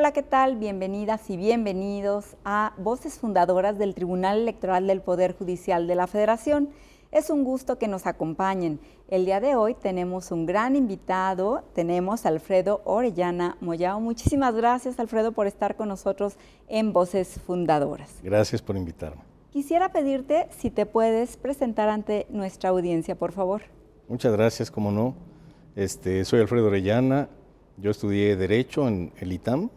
Hola, ¿qué tal? Bienvenidas y bienvenidos a Voces Fundadoras del Tribunal Electoral del Poder Judicial de la Federación. Es un gusto que nos acompañen. El día de hoy tenemos un gran invitado, tenemos a Alfredo Orellana Moyao. Muchísimas gracias, Alfredo, por estar con nosotros en Voces Fundadoras. Gracias por invitarme. Quisiera pedirte si te puedes presentar ante nuestra audiencia, por favor. Muchas gracias, cómo no. Soy Alfredo Orellana, yo estudié Derecho en el ITAM,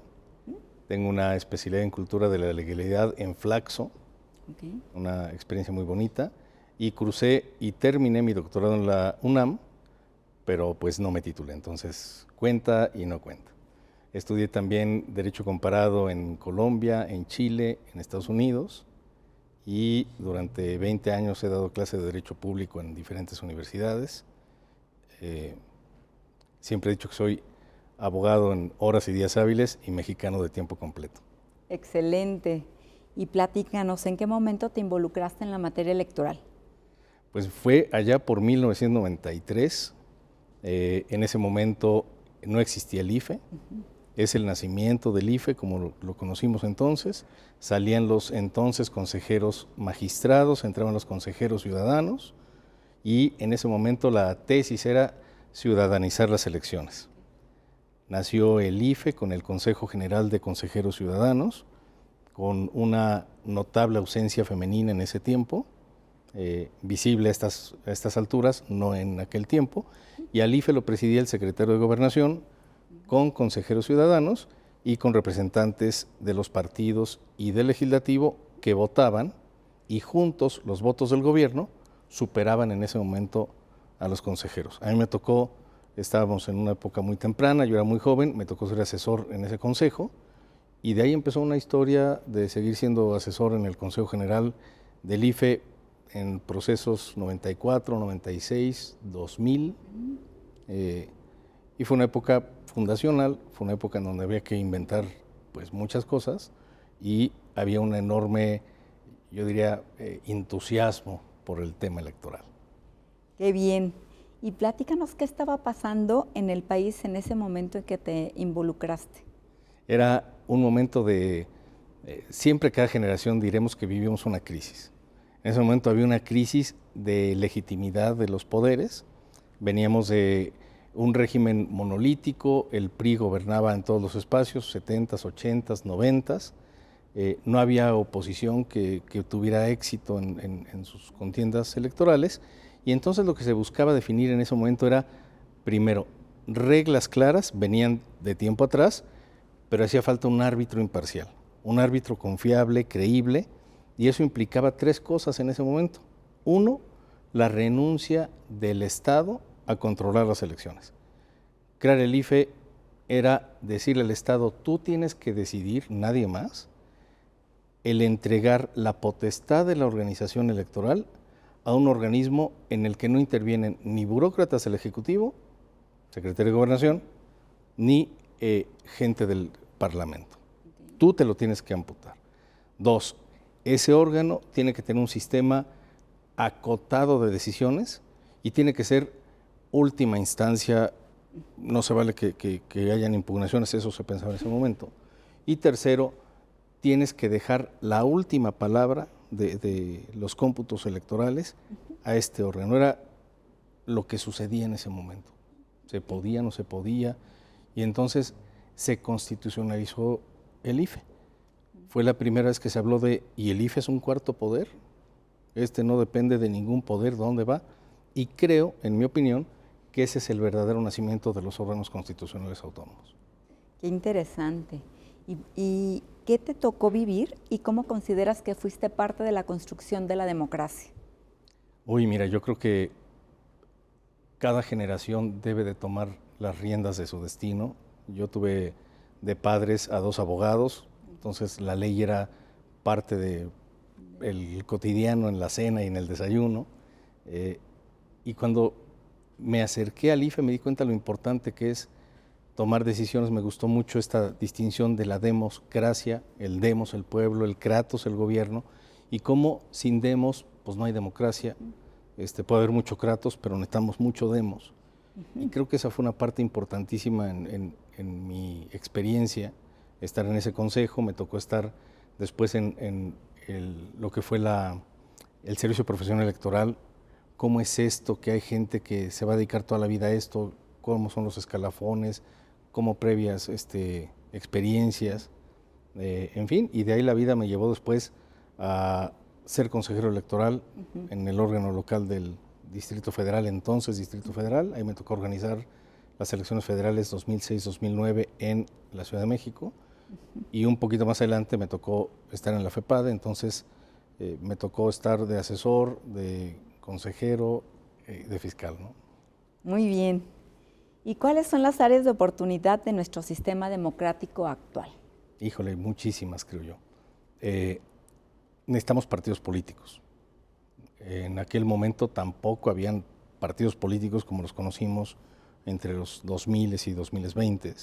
tengo una especialidad en Cultura de la Legalidad en Flaxo, una experiencia muy bonita, y crucé y terminé mi doctorado en la UNAM, pero pues no me titulé, entonces cuenta y no cuenta. Estudié también Derecho Comparado en Colombia, en Chile, en Estados Unidos, y durante 20 años he dado clase de Derecho Público en diferentes universidades. Siempre he dicho que soy abogado en horas y días hábiles y mexicano de tiempo completo. Excelente. Y platícanos, ¿en qué momento te involucraste en la materia electoral? Pues fue allá por 1993. En ese momento no existía el IFE. Es el nacimiento del IFE, como lo conocimos entonces. Salían los entonces consejeros magistrados, entraban los consejeros ciudadanos, y en ese momento la tesis era ciudadanizar las elecciones. Nació el IFE con el Consejo General de Consejeros Ciudadanos, con una notable ausencia femenina en ese tiempo, visible a estas alturas, no en aquel tiempo, y al IFE lo presidía el secretario de Gobernación, con consejeros ciudadanos y con representantes de los partidos y del legislativo que votaban, y juntos los votos del gobierno superaban en ese momento a los consejeros. A mí me tocó, estábamos en una época muy temprana, yo era muy joven, me tocó ser asesor en ese consejo, y de ahí empezó una historia de seguir siendo asesor en el Consejo General del IFE en procesos 94, 96, 2000, y fue una época fundacional, fue una época en donde había que inventar pues muchas cosas, y había un enorme, yo diría, entusiasmo por el tema electoral. Qué bien. Y platícanos qué estaba pasando en el país en ese momento en que te involucraste. Era un momento de, siempre cada generación diremos que vivimos una crisis. En ese momento había una crisis de legitimidad de los poderes, veníamos de un régimen monolítico, el PRI gobernaba en todos los espacios, 70s, 80s, 90s, no había oposición que tuviera éxito en sus contiendas electorales, y entonces lo que se buscaba definir en ese momento era, primero, reglas claras, venían de tiempo atrás, pero hacía falta un árbitro imparcial, un árbitro confiable, creíble, y eso implicaba tres cosas en ese momento. Uno, la renuncia del Estado a controlar las elecciones. Crear el IFE era decirle al Estado, tú tienes que decidir, nadie más, el entregar la potestad de la organización electoral a un organismo en el que no intervienen ni burócratas del Ejecutivo, secretario de Gobernación, ni gente del Parlamento. Tú te lo tienes que amputar. Dos, ese órgano tiene que tener un sistema acotado de decisiones y tiene que ser última instancia, no se vale que hayan impugnaciones, eso se pensaba en ese momento. Y tercero, tienes que dejar la última palabra de los cómputos electorales a este órgano. Era lo que sucedía en ese momento. Se podía, no se podía, y entonces se constitucionalizó el IFE. Fue la primera vez que se habló de, ¿y el IFE es un cuarto poder? Este no depende de ningún poder, ¿dónde va? Y creo, en mi opinión, que ese es el verdadero nacimiento de los órganos constitucionales autónomos. Qué interesante. ¿Y qué te tocó vivir y cómo consideras que fuiste parte de la construcción de la democracia? Uy, mira, yo creo que cada generación debe de tomar las riendas de su destino. Yo tuve de padres a dos abogados, entonces la ley era parte del cotidiano en la cena y en el desayuno. Y cuando me acerqué al IFE me di cuenta lo importante que es tomar decisiones. Me gustó mucho esta distinción de la democracia, el demos, el pueblo, el kratos, el gobierno, y cómo sin demos pues no hay democracia. Puede haber mucho kratos, pero necesitamos mucho demos. Y creo que esa fue una parte importantísima en mi experiencia estar en ese consejo, me tocó estar después en lo que fue el servicio profesional electoral. ¿Cómo es esto? Que hay gente que se va a dedicar toda la vida a esto, cómo son los escalafones, cómo previas experiencias, en fin, y de ahí la vida me llevó después a ser consejero electoral en el órgano local del Distrito Federal, entonces Distrito Federal. Ahí me tocó organizar las elecciones federales 2006-2009 en la Ciudad de México, y un poquito más adelante me tocó estar en la FEPADE, entonces me tocó estar de asesor, de consejero, de fiscal, ¿no? Muy bien. ¿Y cuáles son las áreas de oportunidad de nuestro sistema democrático actual? Híjole, muchísimas, creo yo. Necesitamos partidos políticos. En aquel momento tampoco habían partidos políticos como los conocimos entre los 2000 y 2020.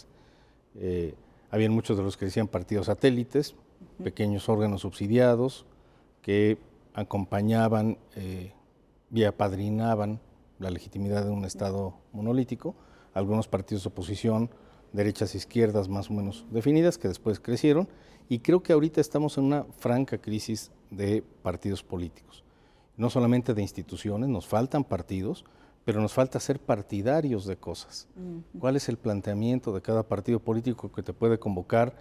Habían muchos de los que decían partidos satélites, pequeños órganos subsidiados que acompañaban y apadrinaban la legitimidad de un Estado monolítico. Algunos partidos de oposición, derechas e izquierdas más o menos definidas, que después crecieron, y creo que ahorita estamos en una franca crisis de partidos políticos. No solamente de instituciones, nos faltan partidos, pero nos falta ser partidarios de cosas. ¿Cuál es el planteamiento de cada partido político que te puede convocar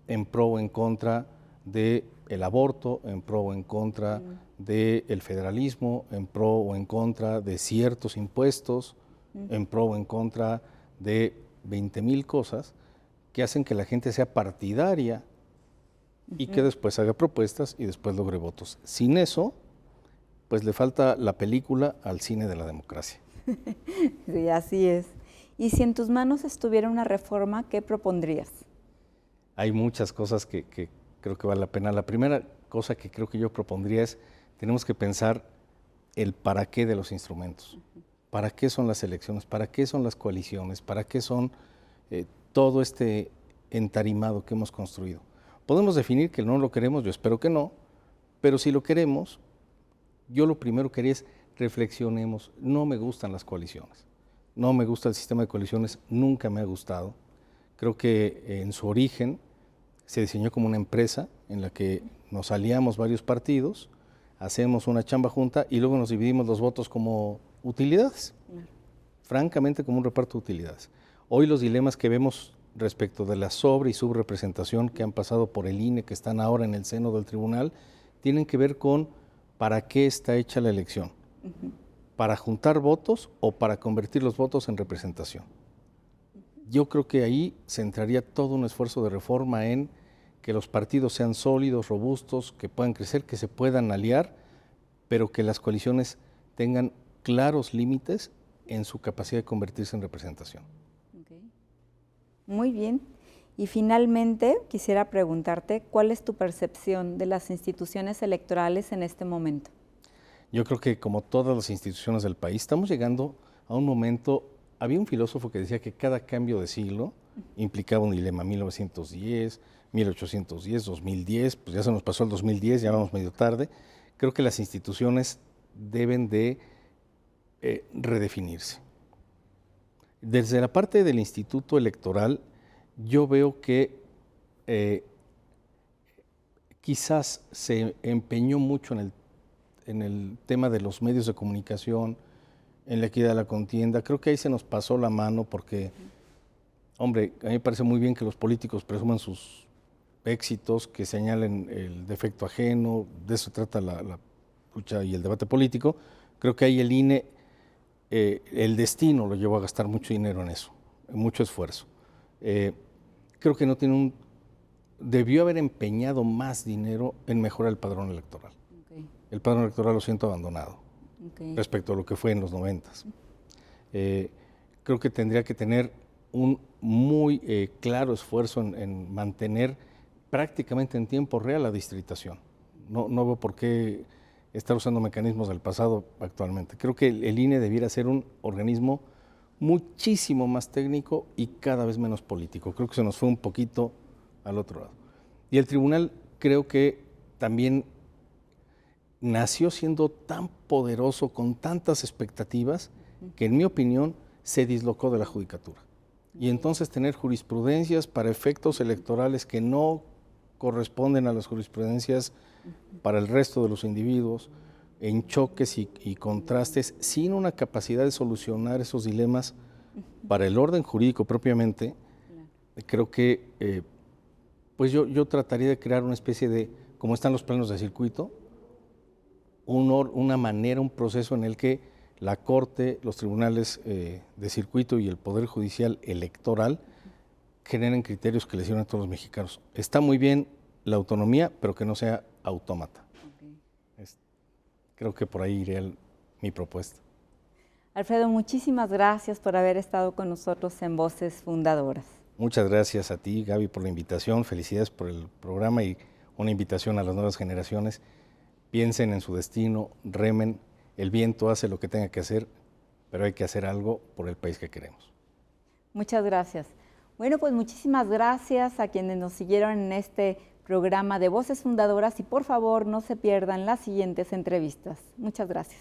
en pro o en contra del aborto, en pro o en contra del federalismo, en pro o en contra de ciertos impuestos, en pro o en contra de 20,000 cosas que hacen que la gente sea partidaria y que después haga propuestas y después logre votos? Sin eso, pues le falta la película al cine de la democracia. Sí, así es. Y si en tus manos estuviera una reforma, ¿qué propondrías? Hay muchas cosas que creo que vale la pena. La primera cosa que creo que yo propondría es, tenemos que pensar el para qué de los instrumentos. ¿Para qué son las elecciones? ¿Para qué son las coaliciones? ¿Para qué son todo este entarimado que hemos construido? Podemos definir que no lo queremos, yo espero que no, pero si lo queremos, yo lo primero que haría es reflexionemos. No me gustan las coaliciones, no me gusta el sistema de coaliciones, nunca me ha gustado. Creo que en su origen se diseñó como una empresa en la que nos aliamos varios partidos, hacemos una chamba junta y luego nos dividimos los votos como utilidades, francamente como un reparto de utilidades. Hoy los dilemas que vemos respecto de la sobre y subrepresentación que han pasado por el INE, que están ahora en el seno del tribunal, tienen que ver con para qué está hecha la elección, para juntar votos o para convertir los votos en representación. Yo creo que ahí se entraría todo un esfuerzo de reforma en que los partidos sean sólidos, robustos, que puedan crecer, que se puedan aliar, pero que las coaliciones tengan claros límites en su capacidad de convertirse en representación. Okay. Muy bien. Y finalmente quisiera preguntarte, ¿cuál es tu percepción de las instituciones electorales en este momento? Yo creo que como todas las instituciones del país, estamos llegando a un momento. Había un filósofo que decía que cada cambio de siglo implicaba un dilema. 1910, 1810, 2010, pues ya se nos pasó el 2010, ya vamos medio tarde. Creo que las instituciones deben de redefinirse. Desde la parte del Instituto Electoral, yo veo que quizás se empeñó mucho en el tema de los medios de comunicación, en la equidad de la contienda. Creo que ahí se nos pasó la mano porque, hombre, a mí me parece muy bien que los políticos presuman sus éxitos, que señalen el defecto ajeno, de eso trata la lucha y el debate político. Creo que ahí el INE, el destino lo llevó a gastar mucho dinero en eso, mucho esfuerzo. Creo que no tiene debió haber empeñado más dinero en mejorar el padrón electoral. Okay. El padrón electoral lo siento abandonado. Okay. Respecto a lo que fue en los 90s. Creo que tendría que tener un muy claro esfuerzo en mantener prácticamente en tiempo real la distritación. No veo por qué estar usando mecanismos del pasado actualmente. Creo que el INE debiera ser un organismo muchísimo más técnico y cada vez menos político. Creo que se nos fue un poquito al otro lado. Y el tribunal creo que también nació siendo tan poderoso, con tantas expectativas, que en mi opinión se dislocó de la judicatura. Y entonces tener jurisprudencias para efectos electorales que no corresponden a las jurisprudencias para el resto de los individuos, en choques y contrastes, sin una capacidad de solucionar esos dilemas para el orden jurídico propiamente, creo que pues yo trataría de crear una especie de, como están los planos de circuito, una manera, un proceso en el que la Corte, los tribunales de circuito y el Poder Judicial electoral generen criterios que le sirvan a todos los mexicanos. Está muy bien la autonomía, pero que no sea autómata. Okay. Creo que por ahí iría mi propuesta. Alfredo, muchísimas gracias por haber estado con nosotros en Voces Fundadoras. Muchas gracias a ti, Gaby, por la invitación. Felicidades por el programa y una invitación a las nuevas generaciones. Piensen en su destino, remen. El viento hace lo que tenga que hacer, pero hay que hacer algo por el país que queremos. Muchas gracias. Bueno, pues muchísimas gracias a quienes nos siguieron en este programa de Voces Fundadoras y por favor no se pierdan las siguientes entrevistas. Muchas gracias.